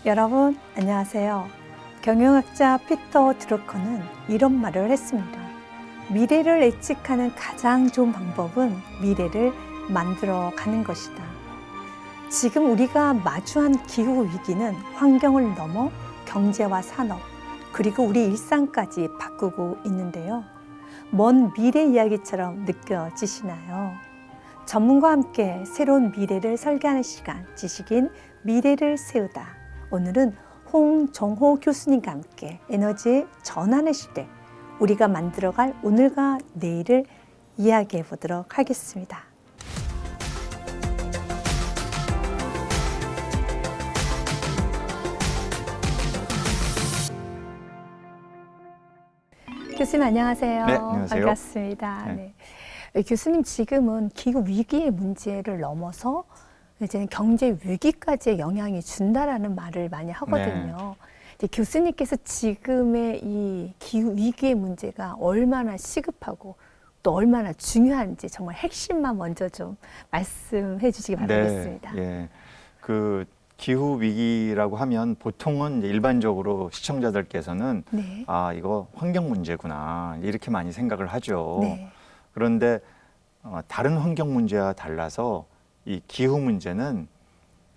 여러분 안녕하세요. 경영학자 피터 드러커는 이런 말을 했습니다. 미래를 예측하는 가장 좋은 방법은 미래를 만들어 가는 것이다. 지금 우리가 마주한 기후 위기는 환경을 넘어 경제와 산업, 그리고 우리 일상까지 바꾸고 있는데요. 먼 미래 이야기처럼 느껴지시나요? 전문가와 함께 새로운 미래를 설계하는 시간, 지식인 미래를 세우다. 오늘은 홍정호 교수님과 함께 에너지 전환의 시대, 우리가 만들어갈 오늘과 내일을 이야기해 보도록 하겠습니다. 교수님 안녕하세요. 네, 안녕하세요. 반갑습니다. 네. 교수님 지금은 기후 위기의 문제를 넘어서 이제는 경제 위기까지의 영향이 준다라는 말을 많이 하거든요. 네. 교수님께서 지금의 이 기후 위기의 문제가 얼마나 시급하고 또 얼마나 중요한지 정말 핵심만 먼저 좀 말씀해 주시기 바라겠습니다. 네, 그 기후 위기라고 하면 보통은 일반적으로 시청자들께서는 네. 아, 이거 환경 문제구나 이렇게 많이 생각을 하죠. 네. 그런데 다른 환경 문제와 달라서 이 기후 문제는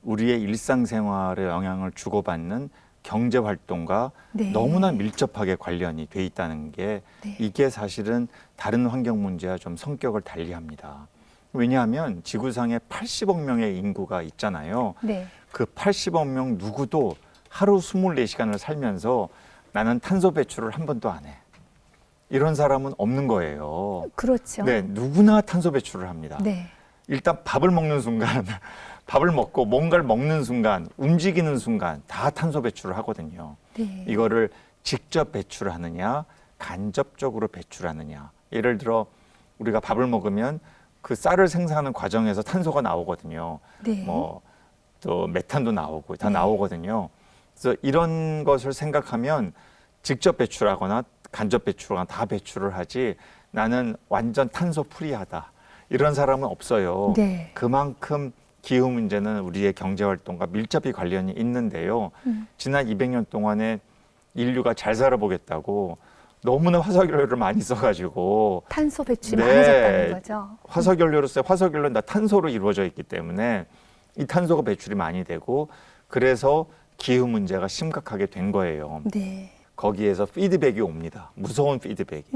우리의 일상생활에 영향을 주고받는 경제 활동과 네. 너무나 밀접하게 관련이 돼 있다는 게 네. 이게 사실은 다른 환경 문제와 좀 성격을 달리합니다. 왜냐하면 지구상에 80억 명의 인구가 있잖아요. 네. 그 80억 명 누구도 하루 24시간을 살면서 나는 탄소 배출을 한 번도 안 해. 이런 사람은 없는 거예요. 그렇죠. 네, 누구나 탄소 배출을 합니다. 네. 일단 밥을 먹는 순간, 밥을 먹고 뭔가를 먹는 순간, 움직이는 순간 다 탄소 배출을 하거든요. 네. 이거를 직접 배출하느냐, 간접적으로 배출하느냐. 예를 들어 우리가 밥을 먹으면 그 쌀을 생산하는 과정에서 탄소가 나오거든요. 네. 또 메탄도 나오고 다 네. 나오거든요. 그래서 이런 것을 생각하면 직접 배출하거나 간접 배출하거나 다 배출을 하지 나는 완전 탄소 프리하다. 이런 사람은 없어요. 네. 그만큼 기후 문제는 우리의 경제 활동과 밀접히 관련이 있는데요. 지난 200년 동안에 인류가 잘 살아보겠다고 너무나 화석연료를 많이 써가지고 탄소 배출이 네. 많아졌다는 거죠. 화석연료로서 화석연료는 다 탄소로 이루어져 있기 때문에 이 탄소가 배출이 많이 되고 그래서 기후 문제가 심각하게 된 거예요. 네. 거기에서 피드백이 옵니다. 무서운 피드백이.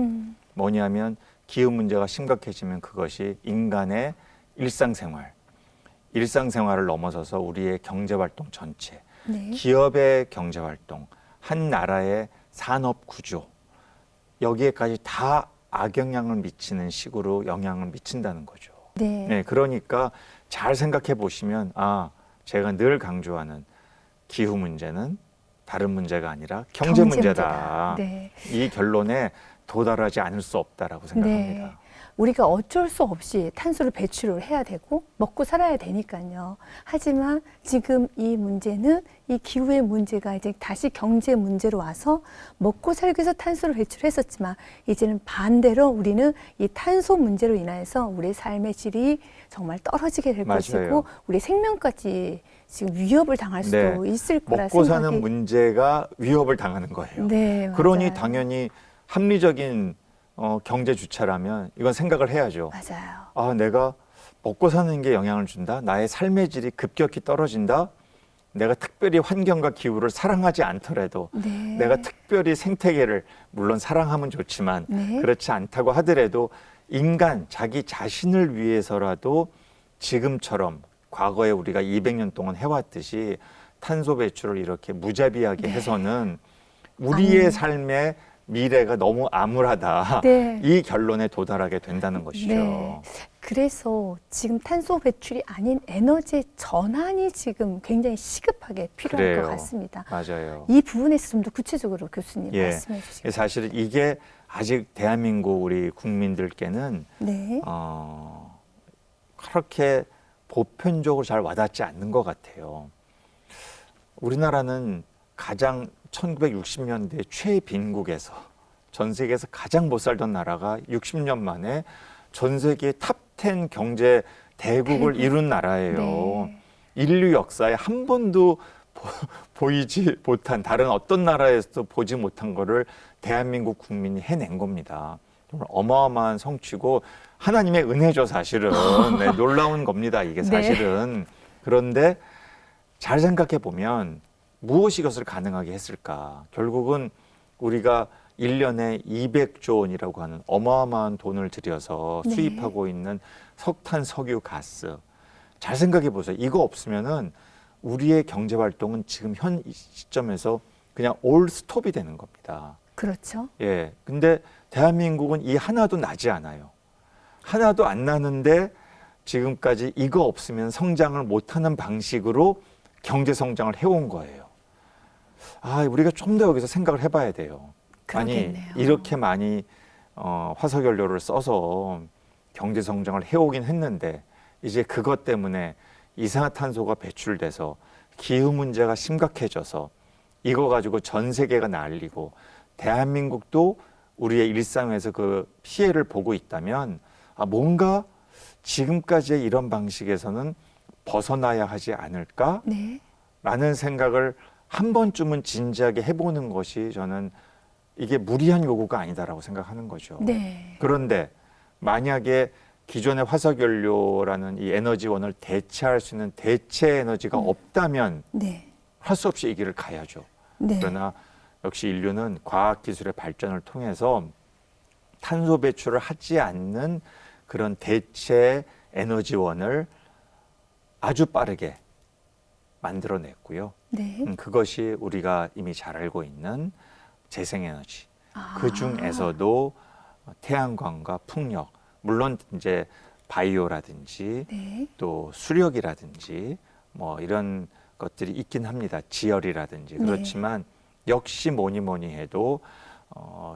뭐냐면 기후 문제가 심각해지면 그것이 인간의 일상생활을 넘어서서 우리의 경제활동 전체, 네. 기업의 경제활동, 한 나라의 산업 구조, 여기에까지 다 악영향을 미치는 식으로 영향을 미친다는 거죠. 네. 네, 그러니까 잘 생각해 보시면 제가 늘 강조하는 기후 문제는 다른 문제가 아니라 경제 문제다. 네. 이 결론에 도달하지 않을 수 없다라고 생각합니다. 네. 우리가 어쩔 수 없이 탄소를 배출을 해야 되고 먹고 살아야 되니까요. 하지만 지금 이 문제는 이 기후의 문제가 이제 다시 경제 문제로 와서 먹고 살기 위해서 탄소를 배출했었지만 이제는 반대로 우리는 이 탄소 문제로 인해서 우리의 삶의 질이 정말 떨어지게 될 맞아요. 것이고 우리 생명까지 지금 위협을 당할 수도 네. 있을 거라 먹고 생각이. 사는 문제가 위협을 당하는 거예요. 네, 그러니 맞아요. 당연히 합리적인 경제 주체라면 이건 생각을 해야죠. 맞아요. 내가 먹고 사는 게 영향을 준다. 나의 삶의 질이 급격히 떨어진다. 내가 특별히 환경과 기후를 사랑하지 않더라도 네. 내가 특별히 생태계를 물론 사랑하면 좋지만 네. 그렇지 않다고 하더라도 인간 자기 자신을 위해서라도 지금처럼 과거에 우리가 200년 동안 해왔듯이 탄소 배출을 이렇게 무자비하게 네. 해서는 우리의 삶의 미래가 너무 암울하다. 네. 이 결론에 도달하게 된다는 것이죠. 네. 그래서 지금 탄소 배출이 아닌 에너지 전환이 지금 굉장히 시급하게 필요할 그래요. 것 같습니다. 맞아요. 이 부분에서 좀 더 구체적으로 교수님 예. 말씀해 주시겠어요? 사실 이게 아직 대한민국 우리 국민들께는 네. 그렇게 보편적으로 잘 와닿지 않는 것 같아요. 우리나라는 가장 1960년대 최빈국에서 전 세계에서 가장 못 살던 나라가 60년 만에 전 세계 탑10 경제 대국을 이룬 나라예요. 네. 인류 역사에 한 번도 보이지 못한 다른 어떤 나라에서도 보지 못한 거를 대한민국 국민이 해낸 겁니다. 정말 어마어마한 성취고 하나님의 은혜죠, 사실은. 네, 놀라운 겁니다, 이게 사실은. 네. 그런데 잘 생각해 보면 무엇이 이것을 가능하게 했을까? 결국은 우리가 1년에 200조 원이라고 하는 어마어마한 돈을 들여서 네. 수입하고 있는 석탄, 석유, 가스. 잘 생각해 보세요. 이거 없으면은 우리의 경제 활동은 지금 현 시점에서 그냥 올 스톱이 되는 겁니다. 그렇죠. 예. 근데 대한민국은 이 하나도 나지 않아요. 하나도 안 나는데 지금까지 이거 없으면 성장을 못하는 방식으로 경제 성장을 해온 거예요. 아, 우리가 좀 더 여기서 생각을 해봐야 돼요. 그러겠네요. 아니, 이렇게 많이 화석연료를 써서 경제 성장을 해오긴 했는데 이제 그것 때문에 이산화탄소가 배출돼서 기후 문제가 심각해져서 이거 가지고 전 세계가 난리고 대한민국도 우리의 일상에서 그 피해를 보고 있다면 뭔가 지금까지의 이런 방식에서는 벗어나야 하지 않을까라는 네. 생각을 한 번쯤은 진지하게 해보는 것이 저는 이게 무리한 요구가 아니다라고 생각하는 거죠. 네. 그런데 만약에 기존의 화석연료라는 이 에너지원을 대체할 수 있는 대체 에너지가 없다면 네. 할 수 없이 이 길을 가야죠. 네. 그러나 역시 인류는 과학기술의 발전을 통해서 탄소 배출을 하지 않는 그런 대체 에너지원을 아주 빠르게 만들어냈고요. 네. 그것이 우리가 이미 잘 알고 있는 재생에너지. 그 중에서도 태양광과 풍력, 물론 이제 바이오라든지 네. 또 수력이라든지 뭐 이런 것들이 있긴 합니다. 지열이라든지. 그렇지만 역시 뭐니 해도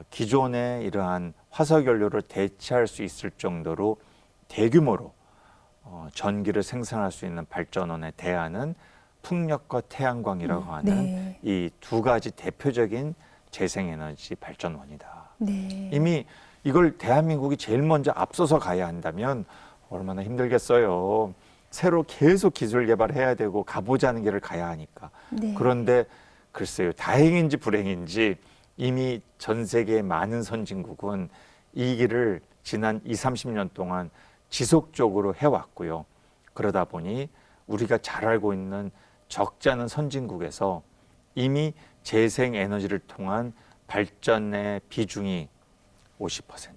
기존의 이러한 화석연료를 대체할 수 있을 정도로 대규모로 전기를 생산할 수 있는 발전원의 대안은 풍력과 태양광이라고 하는 이 두 가지 대표적인 재생에너지 발전원이다. 네. 이미 이걸 대한민국이 제일 먼저 앞서서 가야 한다면 얼마나 힘들겠어요. 새로 계속 기술 개발해야 되고 가보자는 길을 가야 하니까. 네. 그런데 글쎄요. 다행인지 불행인지 이미 전 세계의 많은 선진국은 이 길을 지난 20, 30년 동안 지속적으로 해왔고요. 그러다 보니 우리가 잘 알고 있는 적지 않은 선진국에서 이미 재생에너지를 통한 발전의 비중이 50%,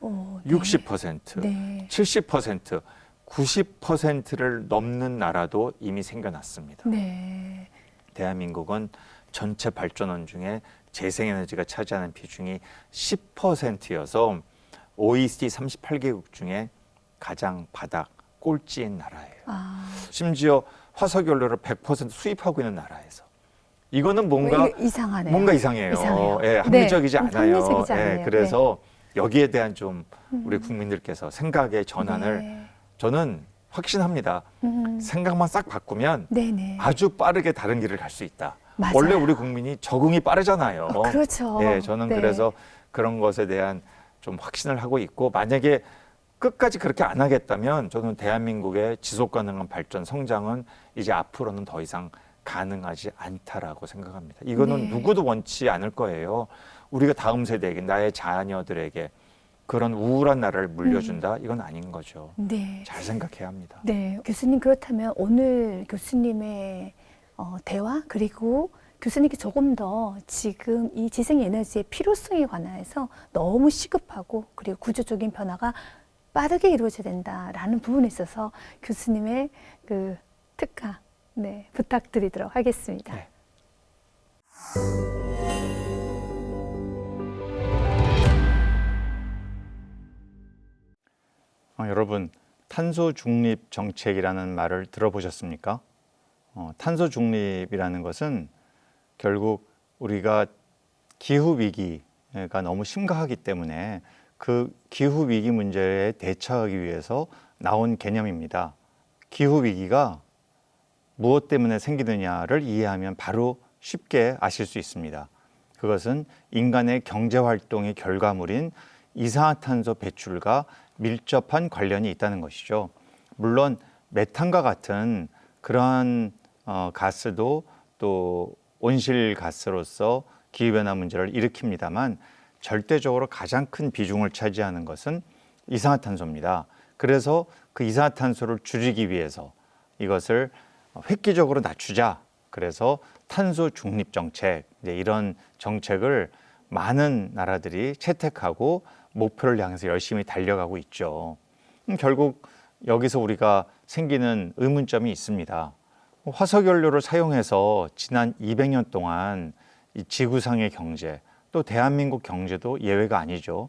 네. 60%, 네. 70%, 90%를 넘는 나라도 이미 생겨났습니다. 네. 대한민국은 전체 발전원 중에 재생에너지가 차지하는 비중이 10%여서 OECD 38개국 중에 가장 바닥 꼴찌인 나라예요. 심지어 화석연료를 100% 수입하고 있는 나라에서. 이거는 뭔가 이상하네요. 뭔가 이상해요. 이상해요. 예, 합리적이지 네. 않아요. 합리적이지 않네요. 그래서 여기에 대한 좀 우리 국민들께서 생각의 전환을 저는 확신합니다. 생각만 싹 바꾸면 네네. 아주 빠르게 다른 길을 갈 수 있다. 맞아요. 원래 우리 국민이 적응이 빠르잖아요. 그렇죠. 예, 저는 네. 그래서 그런 것에 대한 좀 확신을 하고 있고 만약에 끝까지 그렇게 안 하겠다면 저는 대한민국의 지속 가능한 발전 성장은 이제 앞으로는 더 이상 가능하지 않다라고 생각합니다. 이거는 누구도 원치 않을 거예요. 우리가 다음 세대에게 나의 자녀들에게 그런 우울한 나라를 물려준다? 이건 아닌 거죠. 네. 잘 생각해야 합니다. 네. 교수님 그렇다면 오늘 교수님의 대화 그리고 교수님께 조금 더 지금 이 재생에너지의 필요성에 관해서 너무 시급하고 그리고 구조적인 변화가 빠르게 이루어져야 된다라는 부분에 있어서 교수님의 그 특가 부탁드리도록 하겠습니다. 네. 여러분, 탄소 중립 정책이라는 말을 들어보셨습니까? 탄소 중립이라는 것은 결국 우리가 기후 위기가 너무 심각하기 때문에 그 기후 위기 문제에 대처하기 위해서 나온 개념입니다. 기후 위기가 무엇 때문에 생기느냐를 이해하면 바로 쉽게 아실 수 있습니다. 그것은 인간의 경제 활동의 결과물인 이산화탄소 배출과 밀접한 관련이 있다는 것이죠. 물론 메탄과 같은 그러한 가스도 또 온실가스로서 기후변화 문제를 일으킵니다만 절대적으로 가장 큰 비중을 차지하는 것은 이산화탄소입니다. 그래서 그 이산화탄소를 줄이기 위해서 이것을 획기적으로 낮추자. 그래서 탄소 중립 정책, 이제 이런 정책을 많은 나라들이 채택하고 목표를 향해서 열심히 달려가고 있죠. 결국 여기서 우리가 생기는 의문점이 있습니다. 화석연료를 사용해서 지난 200년 동안 이 지구상의 경제, 또 대한민국 경제도 예외가 아니죠.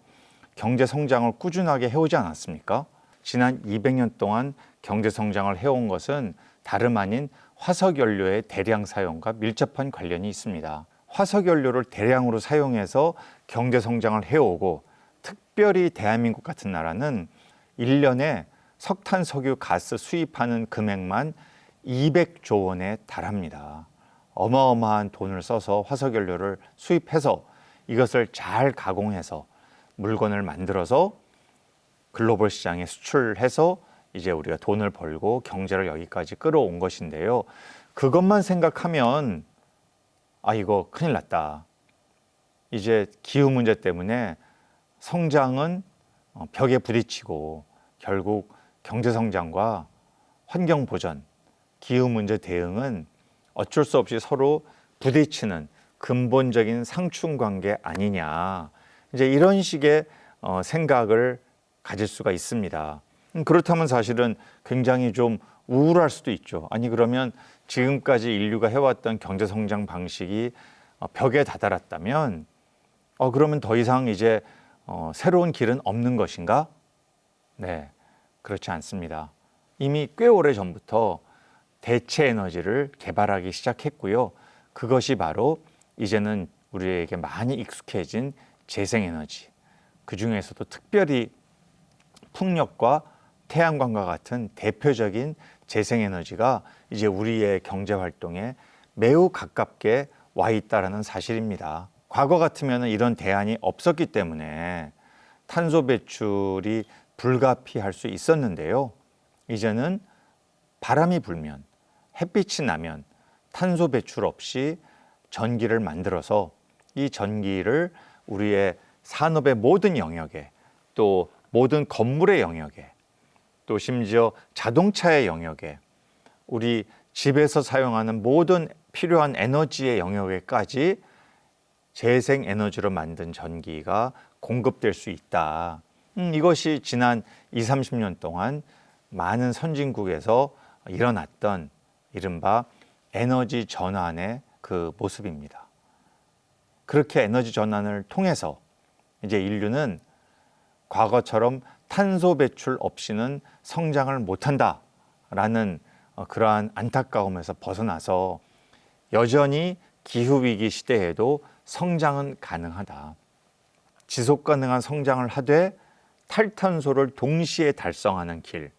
경제 성장을 꾸준하게 해오지 않았습니까? 지난 200년 동안 경제 성장을 해온 것은 다름 아닌 화석연료의 대량 사용과 밀접한 관련이 있습니다. 화석연료를 대량으로 사용해서 경제 성장을 해오고 특별히 대한민국 같은 나라는 1년에 석탄, 석유, 가스 수입하는 금액만 200조 원에 달합니다. 어마어마한 돈을 써서 화석연료를 수입해서 이것을 잘 가공해서 물건을 만들어서 글로벌 시장에 수출해서 이제 우리가 돈을 벌고 경제를 여기까지 끌어온 것인데요. 그것만 생각하면 이거 큰일 났다. 이제 기후 문제 때문에 성장은 벽에 부딪히고 결국 경제 성장과 환경 보전, 기후 문제 대응은 어쩔 수 없이 서로 부딪히는 근본적인 상충 관계 아니냐. 이제 이런 식의 생각을 가질 수가 있습니다. 그렇다면 사실은 굉장히 좀 우울할 수도 있죠. 아니 그러면 지금까지 인류가 해왔던 경제 성장 방식이 벽에 다다랐다면 그러면 더 이상 이제 새로운 길은 없는 것인가? 네, 그렇지 않습니다. 이미 꽤 오래 전부터 대체 에너지를 개발하기 시작했고요. 그것이 바로 이제는 우리에게 많이 익숙해진 재생에너지, 그 중에서도 특별히 풍력과 태양광과 같은 대표적인 재생에너지가 이제 우리의 경제활동에 매우 가깝게 와 있다는 사실입니다. 과거 같으면 이런 대안이 없었기 때문에 탄소 배출이 불가피할 수 있었는데요. 이제는 바람이 불면, 햇빛이 나면 탄소 배출 없이 전기를 만들어서 이 전기를 우리의 산업의 모든 영역에, 또 모든 건물의 영역에, 또 심지어 자동차의 영역에, 우리 집에서 사용하는 모든 필요한 에너지의 영역에까지 재생 에너지로 만든 전기가 공급될 수 있다. 이것이 지난 20, 30년 동안 많은 선진국에서 일어났던 이른바 에너지 전환의 그 모습입니다. 그렇게 에너지 전환을 통해서 이제 인류는 과거처럼 탄소 배출 없이는 성장을 못한다라는 그러한 안타까움에서 벗어나서 여전히 기후위기 시대에도 성장은 가능하다. 지속 가능한 성장을 하되 탈탄소를 동시에 달성하는 길,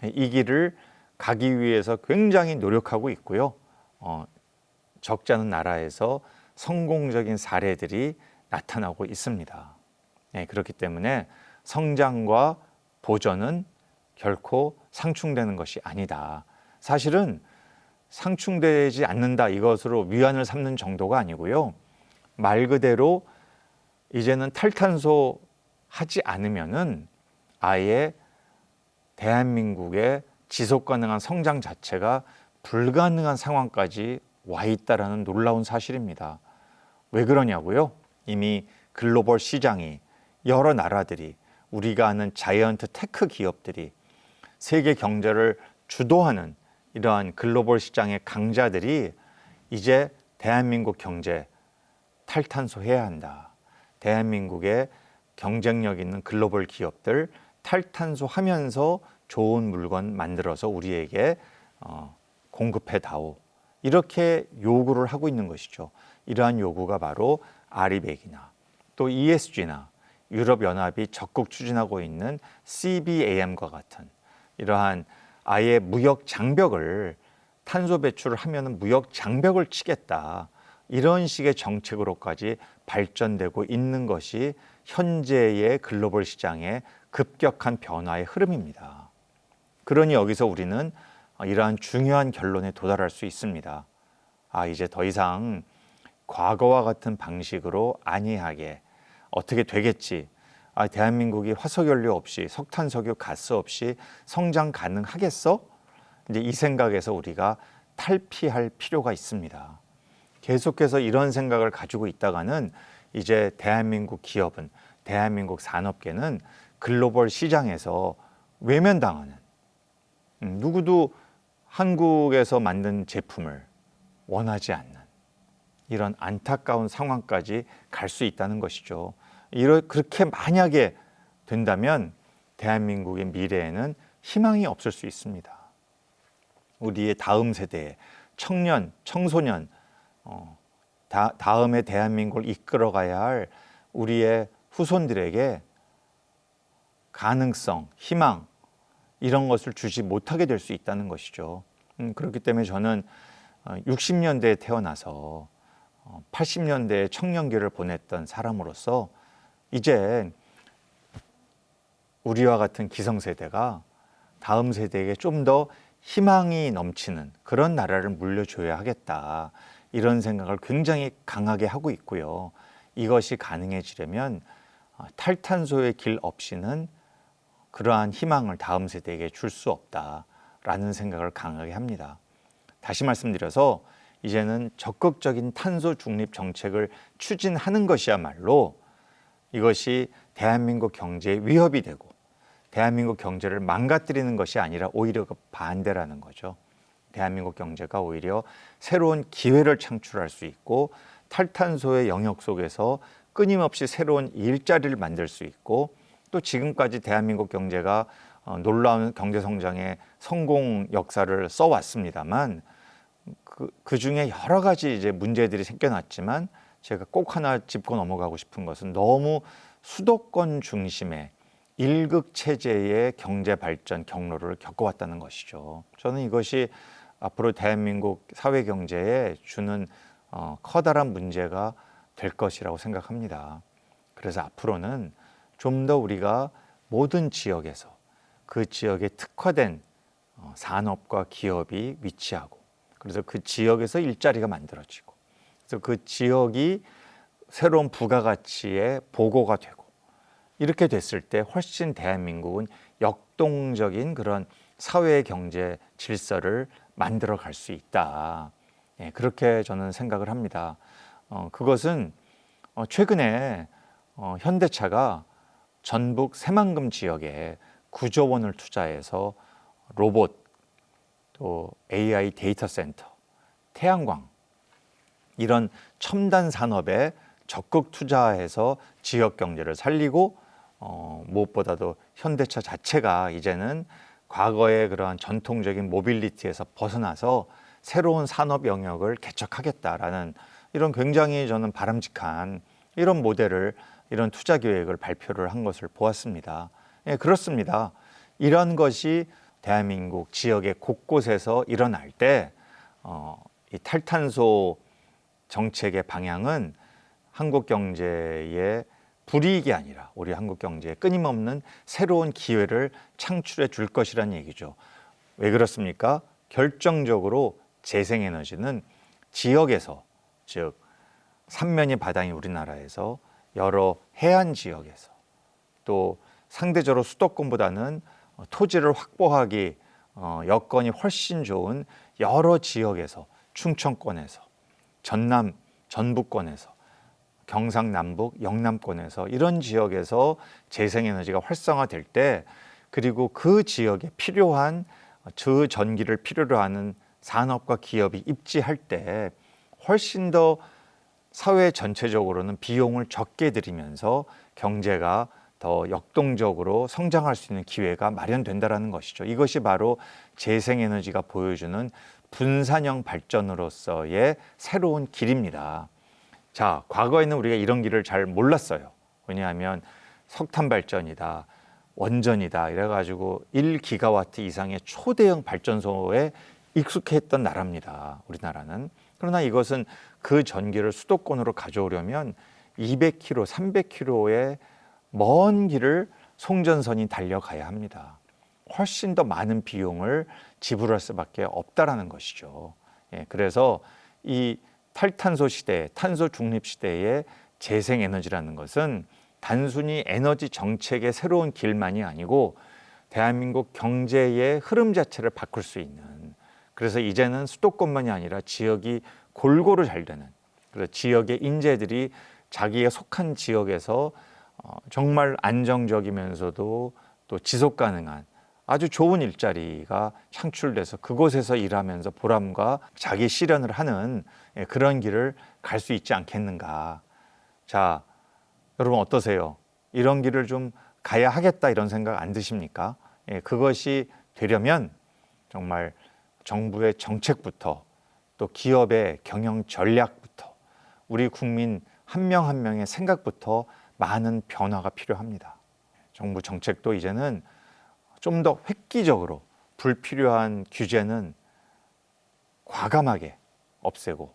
이 길을 가기 위해서 굉장히 노력하고 있고요. 적지 않은 나라에서 성공적인 사례들이 나타나고 있습니다. 네, 그렇기 때문에 성장과 보전은 결코 상충되는 것이 아니다. 사실은 상충되지 않는다 이것으로 위안을 삼는 정도가 아니고요. 말 그대로 이제는 탈탄소 하지 않으면은 아예 대한민국의 지속 가능한 성장 자체가 불가능한 상황까지 와 있다라는 놀라운 사실입니다. 왜 그러냐고요? 이미 글로벌 시장이 여러 나라들이 우리가 아는 자이언트 테크 기업들이 세계 경제를 주도하는 이러한 글로벌 시장의 강자들이 이제 대한민국 경제 탈탄소 해야 한다. 대한민국의 경쟁력 있는 글로벌 기업들 탈탄소 하면서 좋은 물건 만들어서 우리에게 공급해 다오. 이렇게 요구를 하고 있는 것이죠. 이러한 요구가 바로 RE100이나 또 ESG나 유럽연합이 적극 추진하고 있는 CBAM과 같은 이러한 아예 무역 장벽을 탄소 배출을 하면 무역 장벽을 치겠다. 이런 식의 정책으로까지 발전되고 있는 것이 현재의 글로벌 시장의 급격한 변화의 흐름입니다. 그러니 여기서 우리는 이러한 중요한 결론에 도달할 수 있습니다. 이제 더 이상 과거와 같은 방식으로 안이하게 어떻게 되겠지. 대한민국이 화석연료 없이 석탄석유 가스 없이 성장 가능하겠어? 이제 이 생각에서 우리가 탈피할 필요가 있습니다. 계속해서 이런 생각을 가지고 있다가는 이제 대한민국 기업은, 대한민국 산업계는 글로벌 시장에서 외면당하는, 누구도 한국에서 만든 제품을 원하지 않는 이런 안타까운 상황까지 갈 수 있다는 것이죠. 그렇게 만약에 된다면 대한민국의 미래에는 희망이 없을 수 있습니다. 우리의 다음 세대의 청년, 청소년, 다음에 대한민국을 이끌어가야 할 우리의 후손들에게 가능성, 희망 이런 것을 주지 못하게 될 수 있다는 것이죠. 그렇기 때문에 저는 60년대에 태어나서 80년대에 청년기를 보냈던 사람으로서 이제 우리와 같은 기성세대가 다음 세대에게 좀 더 희망이 넘치는 그런 나라를 물려줘야 하겠다. 이런 생각을 굉장히 강하게 하고 있고요. 이것이 가능해지려면 탈탄소의 길 없이는 그러한 희망을 다음 세대에게 줄 수 없다라는 생각을 강하게 합니다. 다시 말씀드려서 이제는 적극적인 탄소 중립 정책을 추진하는 것이야말로 이것이 대한민국 경제에 위협이 되고 대한민국 경제를 망가뜨리는 것이 아니라 오히려 그 반대라는 거죠. 대한민국 경제가 오히려 새로운 기회를 창출할 수 있고 탈탄소의 영역 속에서 끊임없이 새로운 일자리를 만들 수 있고 또 지금까지 대한민국 경제가 놀라운 경제 성장의 성공 역사를 써왔습니다만 그 중에 여러 가지 이제 문제들이 생겨났지만 제가 꼭 하나 짚고 넘어가고 싶은 것은 너무 수도권 중심의 일극 체제의 경제 발전 경로를 겪어왔다는 것이죠. 저는 이것이 앞으로 대한민국 사회 경제에 주는 커다란 문제가 될 것이라고 생각합니다. 그래서 앞으로는 좀 더 우리가 모든 지역에서 그 지역에 특화된 산업과 기업이 위치하고 그래서 그 지역에서 일자리가 만들어지고 그래서 그 지역이 새로운 부가가치의 보고가 되고 이렇게 됐을 때 훨씬 대한민국은 역동적인 그런 사회 경제 질서를 만들어 갈 수 있다. 그렇게 저는 생각을 합니다. 그것은 최근에 현대차가 전북 새만금 지역에 9조 원을 투자해서 로봇, 또 AI 데이터 센터, 태양광 이런 첨단 산업에 적극 투자해서 지역 경제를 살리고 무엇보다도 현대차 자체가 이제는 과거의 그러한 전통적인 모빌리티에서 벗어나서 새로운 산업 영역을 개척하겠다라는 이런 굉장히 저는 바람직한 이런 모델을 이런 투자 계획을 발표를 한 것을 보았습니다. 그렇습니다. 이런 것이 대한민국 지역의 곳곳에서 일어날 때 이 탈탄소 정책의 방향은 한국 경제의 불이익이 아니라 우리 한국 경제에 끊임없는 새로운 기회를 창출해 줄 것이라는 얘기죠. 왜 그렇습니까? 결정적으로 재생에너지는 지역에서 즉 삼면이 바다인 우리나라에서 여러 해안 지역에서 또 상대적으로 수도권보다는 토지를 확보하기 여건이 훨씬 좋은 여러 지역에서 충청권에서 전남, 전북권에서 경상남북, 영남권에서 이런 지역에서 재생에너지가 활성화될 때 그리고 그 지역에 필요한 저 전기를 필요로 하는 산업과 기업이 입지할 때 훨씬 더 사회 전체적으로는 비용을 적게 들이면서 경제가 더 역동적으로 성장할 수 있는 기회가 마련된다는 것이죠. 이것이 바로 재생에너지가 보여주는 분산형 발전으로서의 새로운 길입니다. 자, 과거에는 우리가 이런 길을 잘 몰랐어요. 왜냐하면 석탄 발전이다, 원전이다 이래가지고 1기가와트 이상의 초대형 발전소에 익숙했던 나라입니다. 우리나라는. 그러나 이것은 그 전기를 수도권으로 가져오려면 200km, 300km의 먼 길을 송전선이 달려가야 합니다. 훨씬 더 많은 비용을 지불할 수밖에 없다라는 것이죠. 그래서 이 탈탄소 시대, 탄소 중립 시대의 재생에너지라는 것은 단순히 에너지 정책의 새로운 길만이 아니고 대한민국 경제의 흐름 자체를 바꿀 수 있는, 그래서 이제는 수도권만이 아니라 지역이 골고루 잘 되는, 그래서 지역의 인재들이 자기의 속한 지역에서 정말 안정적이면서도 또 지속 가능한 아주 좋은 일자리가 창출돼서 그곳에서 일하면서 보람과 자기 실현을 하는 그런 길을 갈 수 있지 않겠는가. 자, 여러분 어떠세요? 이런 길을 좀 가야 하겠다 이런 생각 안 드십니까? 그것이 되려면 정말 정부의 정책부터 또 기업의 경영 전략부터 우리 국민 한 명 한 명의 생각부터 많은 변화가 필요합니다. 정부 정책도 이제는 좀 더 획기적으로 불필요한 규제는 과감하게 없애고,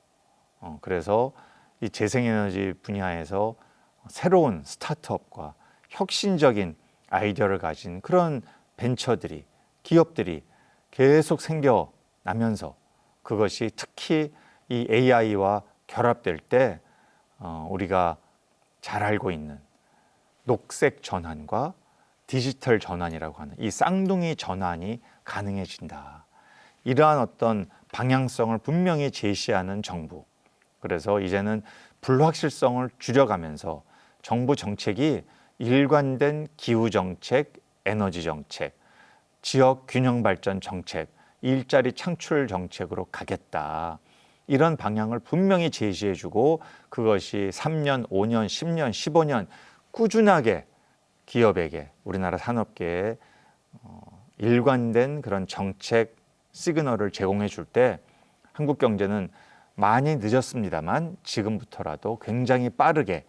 그래서 이 재생에너지 분야에서 새로운 스타트업과 혁신적인 아이디어를 가진 그런 벤처들이, 기업들이 계속 생겨나면서 그것이 특히 이 AI와 결합될 때 우리가 잘 알고 있는 녹색 전환과 디지털 전환이라고 하는 이 쌍둥이 전환이 가능해진다. 이러한 어떤 방향성을 분명히 제시하는 정부. 그래서 이제는 불확실성을 줄여가면서 정부 정책이 일관된 기후 정책, 에너지 정책, 지역 균형 발전 정책, 일자리 창출 정책으로 가겠다. 이런 방향을 분명히 제시해주고 그것이 3년, 5년, 10년, 15년 꾸준하게 기업에게, 우리나라 산업계에 일관된 그런 정책 시그널을 제공해 줄 때 한국 경제는 많이 늦었습니다만 지금부터라도 굉장히 빠르게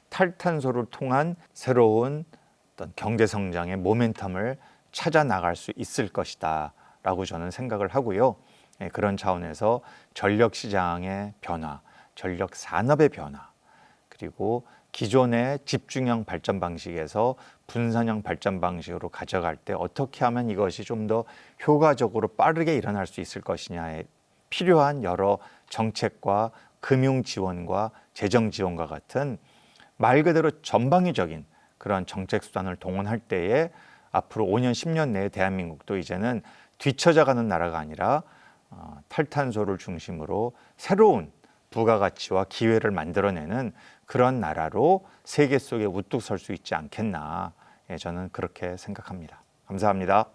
탈탄소를 통한 새로운 어떤 경제 성장의 모멘텀을 찾아 나갈 수 있을 것이다 라고 저는 생각을 하고요. 그런 차원에서 전력 시장의 변화, 전력 산업의 변화, 그리고 기존의 집중형 발전 방식에서 분산형 발전 방식으로 가져갈 때 어떻게 하면 이것이 좀 더 효과적으로 빠르게 일어날 수 있을 것이냐에 필요한 여러 정책과 금융 지원과 재정 지원과 같은 말 그대로 전방위적인 그런 정책 수단을 동원할 때에 앞으로 5년, 10년 내에 대한민국도 이제는 뒤처져가는 나라가 아니라 탈탄소를 중심으로 새로운 부가가치와 기회를 만들어내는 그런 나라로 세계 속에 우뚝 설 수 있지 않겠나. 저는 그렇게 생각합니다. 감사합니다.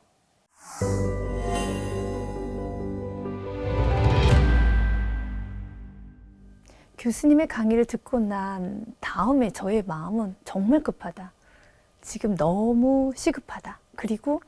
교수님의 강의를 듣고 난 다음에 저의 마음은 정말 급하다. 지금 너무 시급하다. 그리고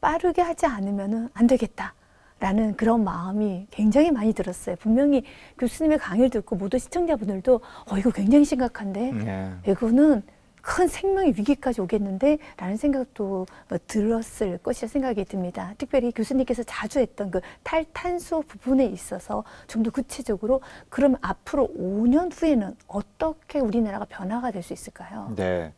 빠르게 하지 않으면 안 되겠다. 라는 그런 마음이 굉장히 많이 들었어요. 분명히 교수님의 강의를 듣고 모든 시청자분들도 이거 굉장히 심각한데 이거는 큰 생명의 위기까지 오겠는데 라는 생각도 들었을 것이라 생각이 듭니다. 특별히 교수님께서 자주 했던 그 탈탄소 부분에 있어서 좀 더 구체적으로 그럼 앞으로 5년 후에는 어떻게 우리나라가 변화가 될 수 있을까요? 네,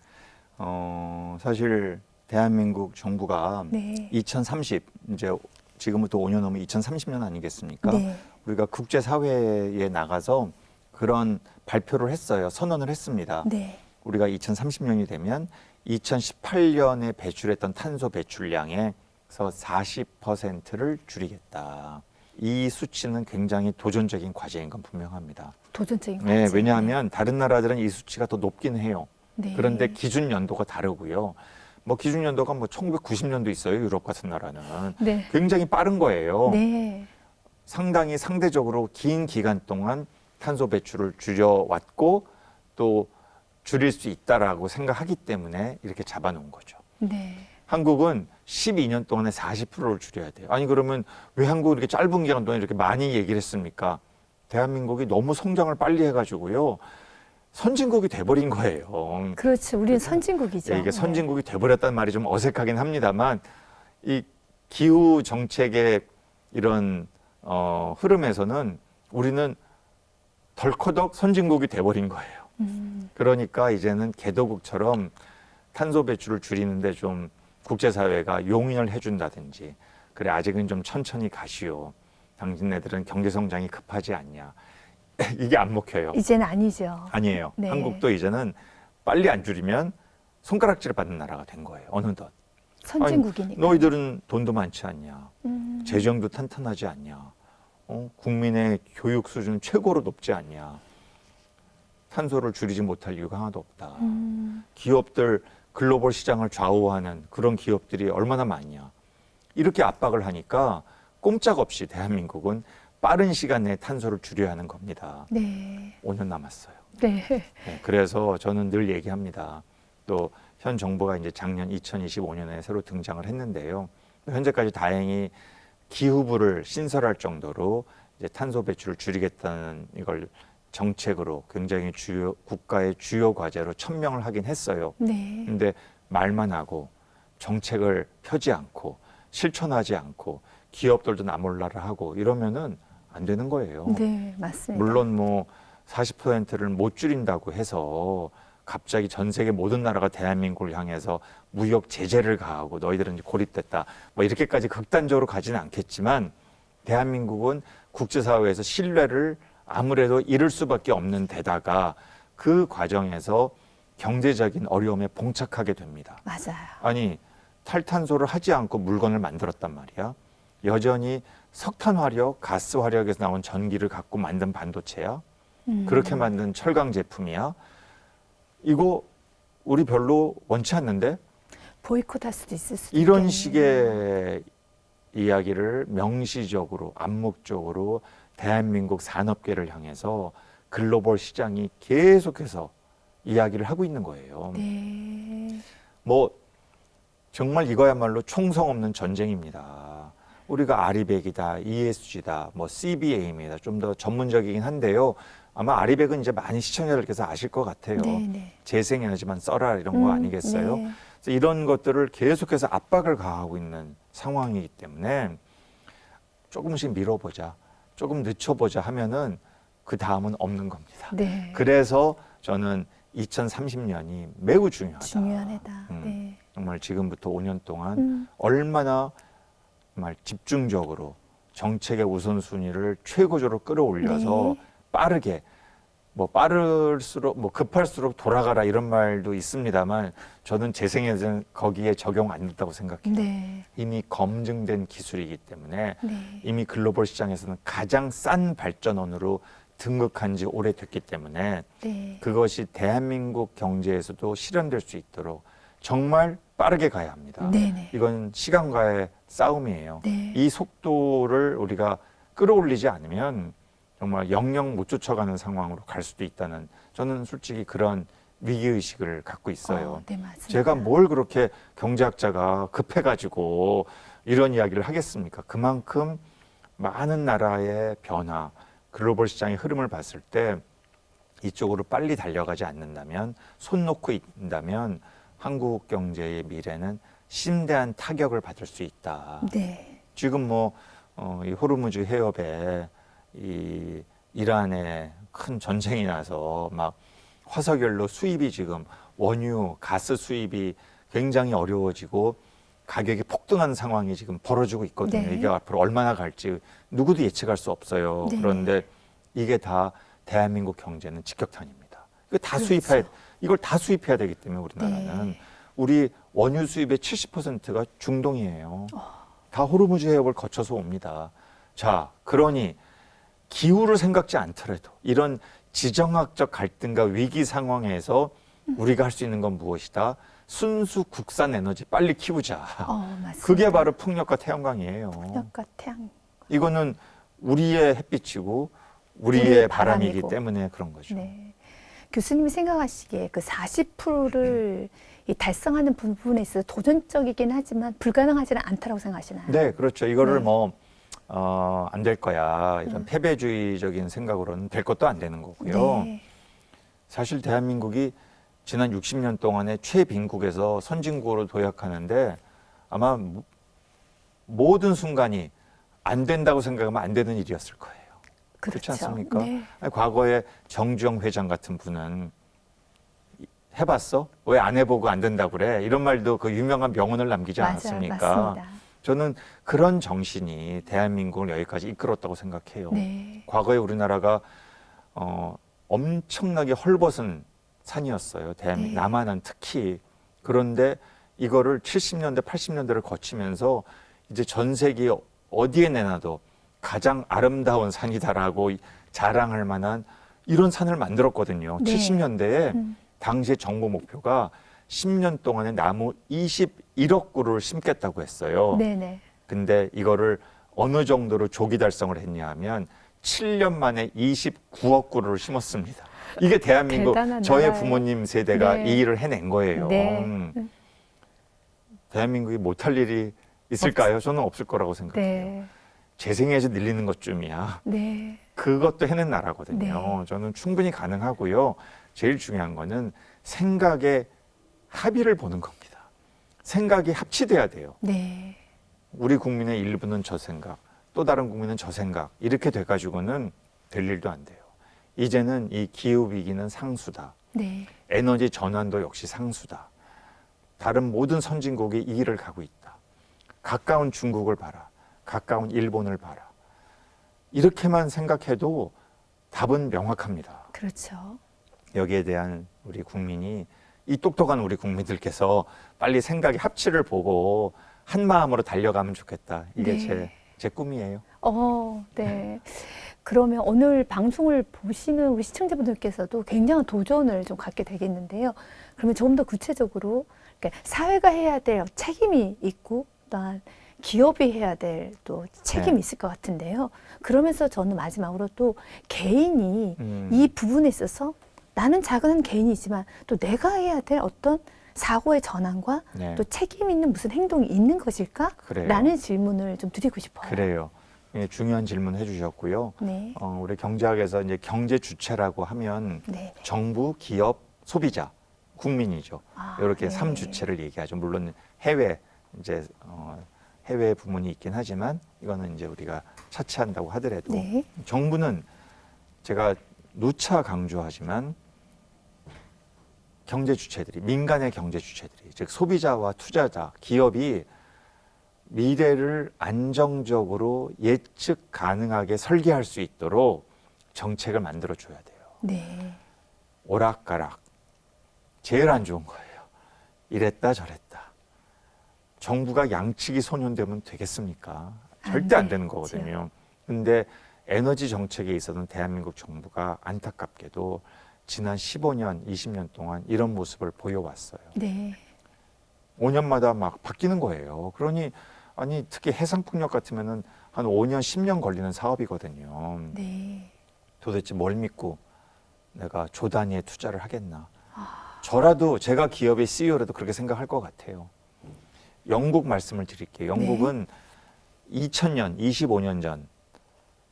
사실 대한민국 정부가 2030 이제 지금부터 5년 후면 2030년 아니겠습니까? 네. 우리가 국제사회에 나가서 그런 발표를 했어요. 선언을 했습니다. 네. 우리가 2030년이 되면 2018년에 배출했던 탄소 배출량에서 40%를 줄이겠다. 이 수치는 굉장히 도전적인 과제인 건 분명합니다. 도전적인 과제. 네, 왜냐하면 다른 나라들은 이 수치가 더 높긴 해요. 네. 그런데 기준 연도가 다르고요. 뭐 기준 연도가 뭐 1990년도 있어요. 유럽 같은 나라는. 네. 굉장히 빠른 거예요. 네. 상당히 상대적으로 긴 기간 동안 탄소 배출을 줄여왔고 또 줄일 수 있다라고 생각하기 때문에 이렇게 잡아놓은 거죠. 네. 한국은 12년 동안에 40%를 줄여야 돼요. 아니 그러면 왜 한국은 이렇게 짧은 기간 동안에 이렇게 많이 얘기를 했습니까? 대한민국이 너무 성장을 빨리 해가지고요. 선진국이 돼버린 거예요. 그렇죠. 우리는 선진국이죠. 이게 선진국이 돼버렸다는 말이 좀 어색하긴 합니다만 이 기후 정책의 이런 흐름에서는 우리는 덜커덕 선진국이 돼버린 거예요. 그러니까 이제는 개도국처럼 탄소 배출을 줄이는데 좀 국제사회가 용인을 해준다든지 그래 아직은 좀 천천히 가시오. 당신네들은 경제 성장이 급하지 않냐. 이게 안 먹혀요. 이제는 아니죠. 아니에요. 네. 한국도 이제는 빨리 안 줄이면 손가락질 받는 나라가 된 거예요. 어느덧. 선진국이니까. 너희들은 돈도 많지 않냐. 음. 재정도 탄탄하지 않냐. 국민의 교육 수준 최고로 높지 않냐. 탄소를 줄이지 못할 이유가 하나도 없다. 기업들 글로벌 시장을 좌우하는 그런 기업들이 얼마나 많냐. 이렇게 압박을 하니까 꼼짝없이 대한민국은 빠른 시간 내에 탄소를 줄여야 하는 겁니다. 네. 5년 남았어요. 네. 네, 그래서 저는 늘 얘기합니다. 또 현 정부가 이제 작년 2025년에 새로 등장을 했는데요. 현재까지 다행히 기후부를 신설할 정도로 이제 탄소 배출을 줄이겠다는 이걸 정책으로 굉장히 국가의 주요 과제로 천명을 하긴 했어요. 네. 근데 말만 하고 정책을 펴지 않고 실천하지 않고 기업들도 나몰라라 하고 이러면은 안 되는 거예요. 네, 맞습니다. 물론 뭐 40%를 못 줄인다고 해서 갑자기 전 세계 모든 나라가 대한민국을 향해서 무역 제재를 가하고 너희들은 이제 고립됐다. 뭐 이렇게까지 극단적으로 가지는 않겠지만 대한민국은 국제사회에서 신뢰를 아무래도 잃을 수밖에 없는 데다가 그 과정에서 경제적인 어려움에 봉착하게 됩니다. 맞아요. 아니 탈탄소를 하지 않고 물건을 만들었단 말이야. 여전히 석탄 화력, 가스 화력에서 나온 전기를 갖고 만든 반도체야. 그렇게 만든 철강 제품이야. 이거 우리 별로 원치 않는데 보이콧할 수도 있을 수도 이런 있겠네요. 식의 이야기를 명시적으로 암묵적으로 대한민국 산업계를 향해서 글로벌 시장이 계속해서 이야기를 하고 있는 거예요. 네. 뭐 정말 이거야말로 총성 없는 전쟁입니다. 우리가 아리백이다, ESG다, 뭐 CBA입니다. 좀 더 전문적이긴 한데요. 아마 아리백은 이제 많이 시청자들께서 아실 것 같아요. 네, 네. 재생에너지만 써라 이런 거 아니겠어요? 네. 그래서 이런 것들을 계속해서 압박을 가하고 있는 상황이기 때문에 조금씩 밀어보자, 조금 늦춰보자 하면은 그 다음은 없는 겁니다. 네. 그래서 저는 2030년이 매우 중요하다. 중요한 해다. 네. 정말 지금부터 5년 동안 얼마나 정말 집중적으로 정책의 우선순위를 최고조로 끌어올려서 네. 빠르게 뭐 빠를수록 뭐 급할수록 돌아가라 이런 말도 있습니다만 저는 재생에는 거기에 적용 안 된다고 생각해요. 네. 이미 검증된 기술이기 때문에 네. 이미 글로벌 시장에서는 가장 싼 발전원으로 등극한 지 오래됐기 때문에 네. 그것이 대한민국 경제에서도 실현될 수 있도록 정말 빠르게 가야 합니다. 네네. 이건 시간과의 싸움이에요. 네. 이 속도를 우리가 끌어올리지 않으면 정말 영영 못 쫓아가는 상황으로 갈 수도 있다는 저는 솔직히 그런 위기의식을 갖고 있어요. 네, 맞습니다. 제가 뭘 그렇게 경제학자가 급해가지고 이런 이야기를 하겠습니까? 그만큼 많은 나라의 변화, 글로벌 시장의 흐름을 봤을 때 이쪽으로 빨리 달려가지 않는다면, 손 놓고 있다면 한국 경제의 미래는 심대한 타격을 받을 수 있다. 네. 지금 이 호르무즈 해협에 이 이란에 큰 전쟁이 나서 막 화석연료 수입이 지금 원유, 가스 수입이 굉장히 어려워지고 가격이 폭등한 상황이 지금 벌어지고 있거든요. 네. 이게 앞으로 얼마나 갈지 누구도 예측할 수 없어요. 네. 그런데 이게 다 대한민국 경제는 직격탄입니다. 그렇죠. 이걸 다 수입해야 되기 때문에 우리나라는 네. 우리 원유 수입의 70%가 중동이에요. 다 호르무즈 해협을 거쳐서 옵니다. 자, 그러니 기후를 생각지 않더라도 이런 지정학적 갈등과 위기 상황에서 우리가 할 수 있는 건 무엇이다? 순수 국산 에너지 빨리 키우자. 맞습니다. 그게 바로 풍력과 태양광이에요. 풍력과 태양. 이거는 우리의 햇빛이고 우리의 우리의 바람이기 바람이고. 때문에 그런 거죠. 네. 교수님이 생각하시기에 그 40%를 이 달성하는 부분에 있어서 도전적이긴 하지만 불가능하지는 않다고 생각하시나요? 네, 그렇죠. 이거를 네. 안 될 거야. 이런 패배주의적인 생각으로는 될 것도 안 되는 거고요. 네. 사실 대한민국이 지난 60년 동안의 최빈국에서 선진국으로 도약하는데 아마 모든 순간이 안 된다고 생각하면 안 되는 일이었을 거예요. 그렇지 않습니까? 네. 아니, 과거에 정주영 회장 같은 분은 해봤어? 왜 안 해보고 안 된다고 그래? 이런 말도 그 유명한 명언을 남기지 맞아요. 않았습니까? 맞습니다. 저는 그런 정신이 대한민국을 여기까지 이끌었다고 생각해요. 네. 과거에 우리나라가 엄청나게 헐벗은 산이었어요. 네. 남한은 특히. 그런데 이거를 70년대, 80년대를 거치면서 이제 전 세계 어디에 내놔도 가장 아름다운 산이다라고 자랑할 만한 이런 산을 만들었거든요. 네. 70년대에 당시의 정부 목표가 10년 동안에 나무 21억 그루를 심겠다고 했어요. 네네. 근데 이거를 어느 정도로 조기 달성을 했냐 하면 7년 만에 29억 그루를 심었습니다. 이게 대한민국 대단한 저의 나라예요. 부모님 세대가 네. 이 일을 해낸 거예요. 네. 대한민국이 못할 일이 있을까요? 저는 없을 거라고 생각해요. 네. 재생해서 늘리는 것쯤이야. 네. 그것도 해낸 나라거든요. 네. 저는 충분히 가능하고요. 제일 중요한 거는 생각의 합의를 보는 겁니다. 생각이 합치돼야 돼요. 네. 우리 국민의 일부는 저 생각, 또 다른 국민은 저 생각 이렇게 돼가지고는 될 일도 안 돼요. 이제는 이 기후위기는 상수다. 네. 에너지 전환도 역시 상수다. 다른 모든 선진국이 이 길을 가고 있다. 가까운 중국을 봐라. 가까운 일본을 봐라. 이렇게만 생각해도 답은 명확합니다. 그렇죠. 여기에 대한 우리 국민이 이 똑똑한 우리 국민들께서 빨리 생각의 합치를 보고 한 마음으로 달려가면 좋겠다. 이게 네. 제 꿈이에요. 네. 그러면 오늘 방송을 보시는 우리 시청자분들께서도 굉장한 도전을 좀 갖게 되겠는데요. 그러면 조금 더 구체적으로 사회가 해야 될 책임이 있고, 또한 기업이 해야 될 또 책임이 네. 있을 것 같은데요. 그러면서 저는 마지막으로 또 개인이 음. 이 부분에 있어서 나는 작은 개인이지만 또 내가 해야 될 어떤 사고의 전환과 네. 또 책임 있는 무슨 행동이 있는 것일까? 그래요. 라는 질문을 좀 드리고 싶어요. 그래요. 예, 중요한 질문 해주셨고요. 네. 우리 경제학에서 이제 경제 주체라고 하면 네. 정부, 기업, 소비자, 국민이죠. 이렇게 네. 삼 주체를 얘기하죠. 물론 해외 이제 해외 부문이 있긴 하지만 이거는 이제 우리가 차치한다고 하더라도 네. 정부는 제가 누차 강조하지만 경제 주체들이 민간의 경제 주체들이 즉 소비자와 투자자, 기업이 미래를 안정적으로 예측 가능하게 설계할 수 있도록 정책을 만들어 줘야 돼요. 네. 오락가락 제일 안 좋은 거예요. 이랬다 저랬다. 정부가 양치기 소년되면 되겠습니까? 절대 안 되는 거거든요. 근데 에너지 정책에 있어서는 대한민국 정부가 안타깝게도 지난 15년, 20년 동안 이런 모습을 보여왔어요. 네. 5년마다 막 바뀌는 거예요. 그러니 아니 특히 해상풍력 같으면은 한 5년, 10년 걸리는 사업이거든요. 네. 도대체 뭘 믿고 내가 조 단위의 투자를 하겠나? 저라도 제가 기업의 CEO라도 그렇게 생각할 것 같아요. 영국 말씀을 드릴게요. 영국은 2000년, 25년 전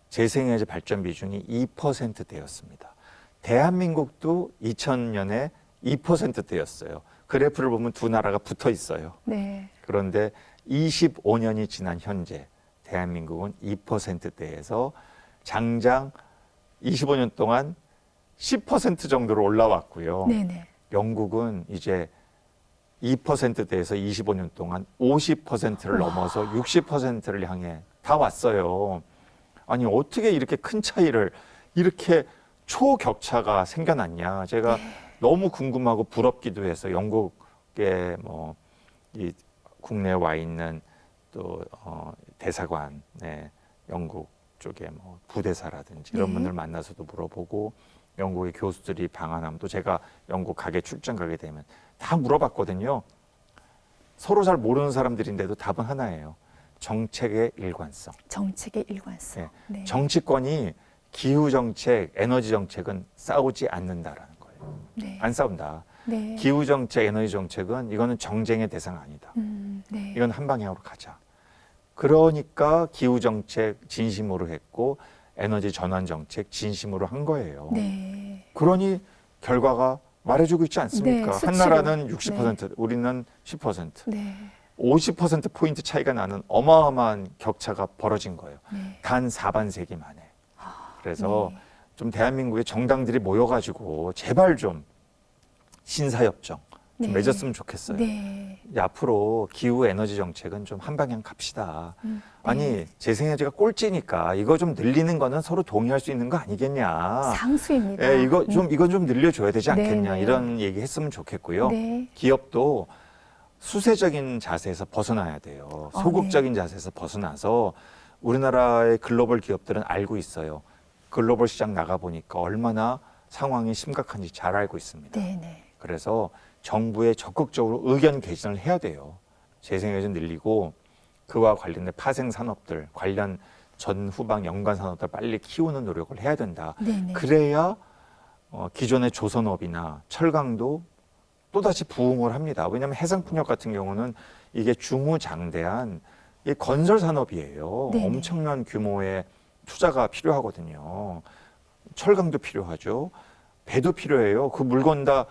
재생에너지 발전 비중이 2%대였습니다. 대한민국도 2000년에 2%대였어요. 그래프를 보면 두 나라가 붙어 있어요. 네. 그런데 25년이 지난 현재 대한민국은 2%대에서 장장 25년 동안 10% 정도로 올라왔고요. 네네. 영국은 이제 2%대에서 25년 동안 50%를 넘어서 60%를 향해 다 왔어요. 아니 어떻게 이렇게 큰 차이를 이렇게 초격차가 생겨났냐. 제가 너무 궁금하고 부럽기도 해서 영국의 뭐 이 국내에 와 있는 또 대사관, 영국 쪽에 뭐 부대사라든지 이런 네. 분들 만나서도 물어보고 영국의 교수들이 방한하면 또 제가 영국 가게 출장 가게 되면 다 물어봤거든요. 서로 잘 모르는 사람들인데도 답은 하나예요. 정책의 일관성. 정책의 일관성. 네. 정치권이 기후 정책, 에너지 정책은 싸우지 않는다라는 거예요. 네. 안 싸운다. 네. 기후 정책, 에너지 정책은 이거는 정쟁의 대상 아니다. 네. 이건 한 방향으로 가자. 그러니까 기후 정책 진심으로 했고 에너지 전환 정책 진심으로 한 거예요. 네. 그러니 결과가 말해주고 있지 않습니까? 네, 한 수치로. 나라는 60%, 우리는 10%. 네. 50% 포인트 차이가 나는 어마어마한 격차가 벌어진 거예요. 네. 단 4반세기 만에. 그래서 좀 대한민국의 정당들이 모여가지고 제발 좀 신사협정 좀 맺었으면 좋겠어요. 네. 이제 앞으로 기후 에너지 정책은 좀 한 방향 갑시다. 네. 아니 재생에너지가 꼴찌니까 이거 좀 늘리는 거는 서로 동의할 수 있는 거 아니겠냐. 상수입니다. 예, 이건 좀 늘려줘야 되지 않겠냐. 네네. 이런 얘기 했으면 좋겠고요. 네. 기업도 수세적인 자세에서 벗어나야 돼요. 소극적인 자세에서 벗어나서 우리나라의 글로벌 기업들은 알고 있어요. 글로벌 시장 나가 보니까 얼마나 상황이 심각한지 잘 알고 있습니다. 네네. 그래서 정부에 적극적으로 의견 개진을 해야 돼요. 재생에너지 늘리고 그와 관련된 파생 산업들, 관련 전후방 연관 산업들 빨리 키우는 노력을 해야 된다. 네네. 그래야 기존의 조선업이나 철강도 또다시 부흥을 합니다. 왜냐하면 해상풍력 같은 경우는 이게 중후장대한 이 건설 산업이에요. 네네. 엄청난 규모의 투자가 필요하거든요. 철강도 필요하죠. 배도 필요해요. 그 물건 다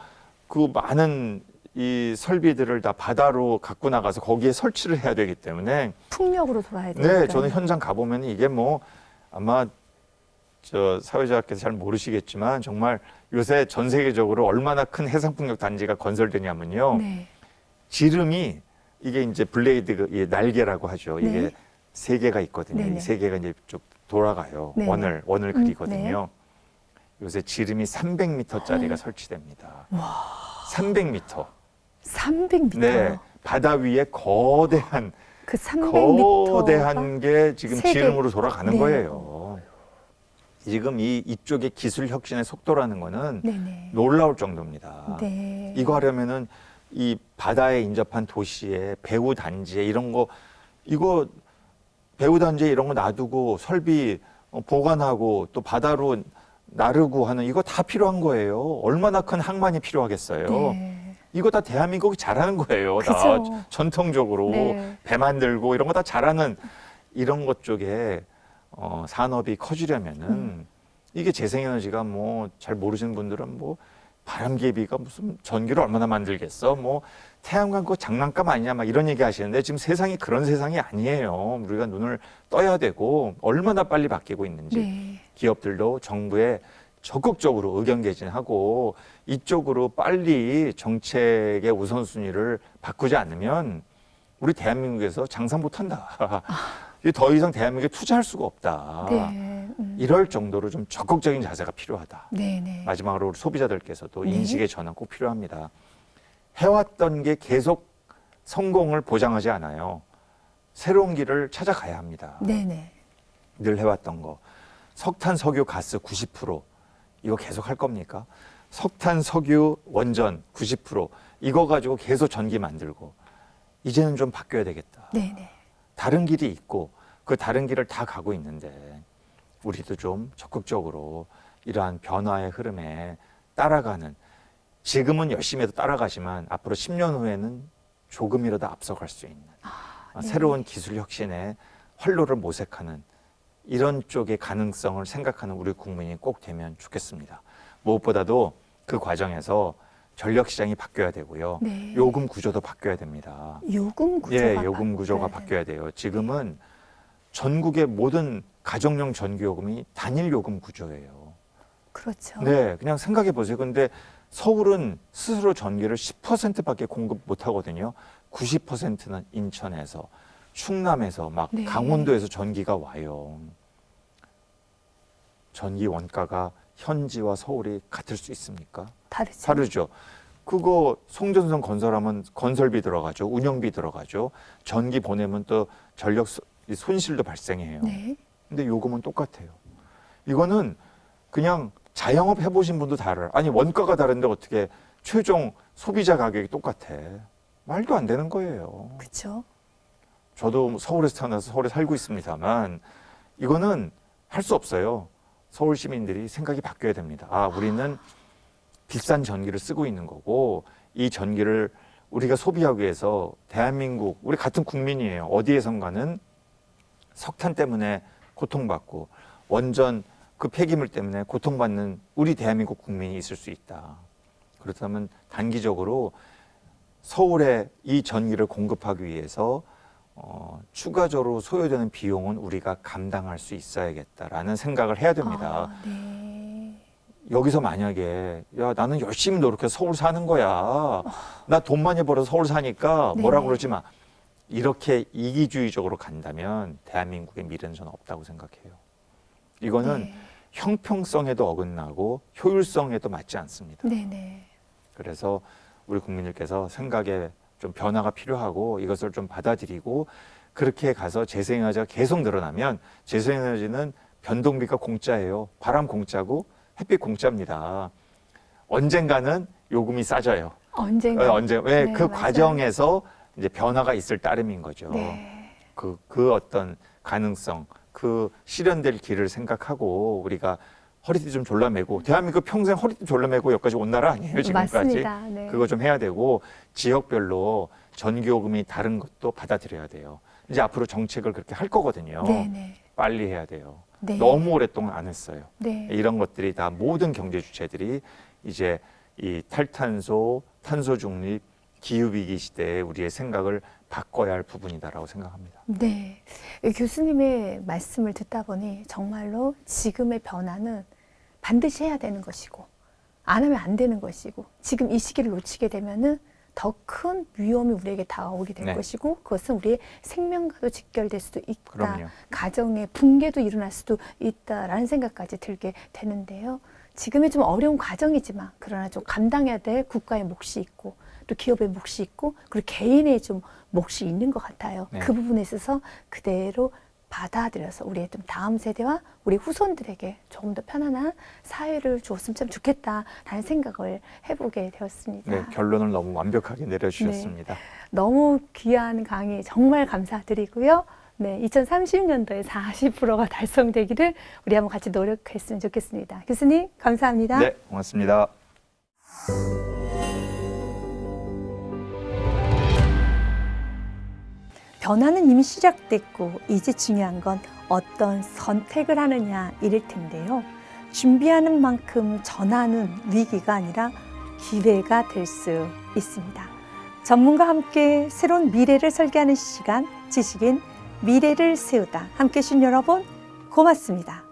그 많은 이 설비들을 다 바다로 갖고 나가서 거기에 설치를 해야 되기 때문에 풍력으로 돌아야 되니까. 네, 저는 현장 가보면 이게 뭐 아마 저 사회자께서 잘 모르시겠지만 정말 요새 전 세계적으로 얼마나 큰 해상풍력 단지가 건설되냐면요. 네. 지름이 이게 이제 블레이드 이 날개라고 하죠. 이게 네. 세 개가 있거든요. 네네. 이 세 개가 이제 쭉 돌아가요. 네네. 원을 그리거든요. 네. 요새 지름이 300m짜리가 설치됩니다. 300m. 300m. 네, 바다 위에 거대한 그 300m. 거대한 게 지금 세 개. 지름으로 돌아가는 네. 거예요. 지금 이쪽의 기술 혁신의 속도라는 거는 네네. 놀라울 정도입니다. 네. 이거 하려면은 이 바다에 인접한 도시에 배후 단지에 이런 거 이거 배후 단지에 이런 거 놔두고 설비 보관하고 또 바다로 나르고 하는 이거 다 필요한 거예요. 얼마나 큰 항만이 필요하겠어요. 네. 이거 다 대한민국이 잘하는 거예요. 다 그죠. 전통적으로 네. 배 만들고 이런 거 다 잘하는 이런 것 쪽에 산업이 커지려면은 이게 재생에너지가 뭐 잘 모르시는 분들은 뭐 바람개비가 무슨 전기를 얼마나 만들겠어? 뭐 태양광 그거 장난감 아니냐 막 이런 얘기 하시는데 지금 세상이 그런 세상이 아니에요. 우리가 눈을 떠야 되고 얼마나 빨리 바뀌고 있는지 네. 기업들도 정부에 적극적으로 의견 개진하고 이쪽으로 빨리 정책의 우선순위를 바꾸지 않으면 우리 대한민국에서 장사 못한다. 더 이상 대한민국에 투자할 수가 없다. 네. 이럴 정도로 좀 적극적인 자세가 필요하다. 네네. 마지막으로 우리 소비자들께서도 네. 인식의 전환 꼭 필요합니다. 해왔던 게 계속 성공을 보장하지 않아요. 새로운 길을 찾아가야 합니다. 네네. 늘 해왔던 거. 석탄, 석유, 가스 90% 이거 계속 할 겁니까? 석탄, 석유, 원전 90% 이거 가지고 계속 전기 만들고 이제는 좀 바뀌어야 되겠다. 네네. 다른 길이 있고 그 다른 길을 다 가고 있는데 우리도 좀 적극적으로 이러한 변화의 흐름에 따라가는 지금은 열심히 해도 따라가지만 앞으로 10년 후에는 조금이라도 앞서갈 수 있는 네. 새로운 기술 혁신에 활로를 모색하는 이런 쪽의 가능성을 생각하는 우리 국민이 꼭 되면 좋겠습니다. 무엇보다도 그 과정에서 전력 시장이 바뀌어야 되고요. 네. 요금 구조도 바뀌어야 됩니다. 요금 구조가 예, 요금 구조가 바뀌어야 돼요. 지금은 전국의 모든 가정용 전기요금이 단일 요금 구조예요. 그렇죠. 네, 그냥 생각해 보세요. 근데 서울은 스스로 전기를 10%밖에 공급 못 하거든요. 90%는 인천에서, 충남에서, 막 네. 강원도에서 전기가 와요. 전기 원가가 현지와 서울이 같을 수 있습니까? 다르죠. 다르죠. 그거 송전선 건설하면 건설비 들어가죠. 운영비 들어가죠. 전기 보내면 또 전력 손실도 발생해요. 네. 근데 요금은 똑같아요. 이거는 그냥 자영업 해보신 분도 다 알아요. 아니 원가가 다른데 어떻게 최종 소비자 가격이 똑같아. 말도 안 되는 거예요. 그렇죠. 저도 서울에서 태어나서 서울에 살고 있습니다만 이거는 할 수 없어요. 서울 시민들이 생각이 바뀌어야 됩니다. 아, 우리는 비싼 전기를 쓰고 있는 거고 이 전기를 우리가 소비하기 위해서 대한민국, 우리 같은 국민이에요. 어디에선가는 석탄 때문에 고통받고 원전 그 폐기물 때문에 고통받는 우리 대한민국 국민이 있을 수 있다. 그렇다면 단기적으로 서울에 이 전기를 공급하기 위해서 추가적으로 소요되는 비용은 우리가 감당할 수 있어야겠다라는 생각을 해야 됩니다. 아, 네. 여기서 만약에 야 나는 열심히 노력해서 서울 사는 거야. 나 돈 많이 벌어서 서울 사니까 뭐라 네. 그러지 마. 이렇게 이기주의적으로 간다면 대한민국의 미래는 저는 없다고 생각해요. 이거는 네. 형평성에도 어긋나고 효율성에도 맞지 않습니다. 네네. 그래서 우리 국민들께서 생각에 좀 변화가 필요하고 이것을 좀 받아들이고 그렇게 가서 재생에너지가 계속 늘어나면 재생에너지는 변동비가 공짜예요. 바람 공짜고 햇빛 공짜입니다. 언젠가는 요금이 싸져요. 언젠가. 왜 네, 그 맞아요. 과정에서 이제 변화가 있을 따름인 거죠. 네. 그 어떤 가능성, 그 실현될 길을 생각하고 우리가 허리띠 좀 졸라매고 대한민국 평생 허리띠 졸라매고 여기까지 온 나라 아니에요 지금까지. 맞습니다. 네. 그거 좀 해야 되고 지역별로 전기요금이 다른 것도 받아들여야 돼요. 이제 앞으로 정책을 그렇게 할 거거든요. 네네. 빨리 해야 돼요. 네. 너무 오랫동안 안 했어요. 네. 이런 것들이 다 모든 경제 주체들이 이제 이 탈탄소, 탄소 중립, 기후위기 시대에 우리의 생각을 바꿔야 할 부분이다라고 생각합니다. 네. 교수님의 말씀을 듣다 보니 정말로 지금의 변화는 반드시 해야 되는 것이고 안 하면 안 되는 것이고 지금 이 시기를 놓치게 되면은 더 큰 위험이 우리에게 다가오게 될 네. 것이고 그것은 우리의 생명과도 직결될 수도 있다. 그럼요. 가정의 붕괴도 일어날 수도 있다라는 생각까지 들게 되는데요. 지금이 좀 어려운 과정이지만 그러나 좀 감당해야 될 국가의 몫이 있고 또 기업의 몫이 있고 그리고 개인의 좀 몫이 있는 것 같아요. 네. 그 부분에 있어서 그대로 받아들여서 우리의 좀 다음 세대와 우리 후손들에게 조금 더 편안한 사회를 주었으면 참 좋겠다라는 생각을 해보게 되었습니다. 네, 결론을 너무 완벽하게 내려주셨습니다. 너무 귀한 강의 정말 감사드리고요. 네, 2030년도에 40%가 달성되기를 우리 한번 같이 노력했으면 좋겠습니다. 교수님 감사합니다. 네, 고맙습니다. 변화는 이미 시작됐고 이제 중요한 건 어떤 선택을 하느냐 이럴 텐데요. 준비하는 만큼 전하는 위기가 아니라 기회가 될 수 있습니다. 전문가와 함께 새로운 미래를 설계하는 시간 지식인 미래를 세우다 함께 해주신 여러분 고맙습니다.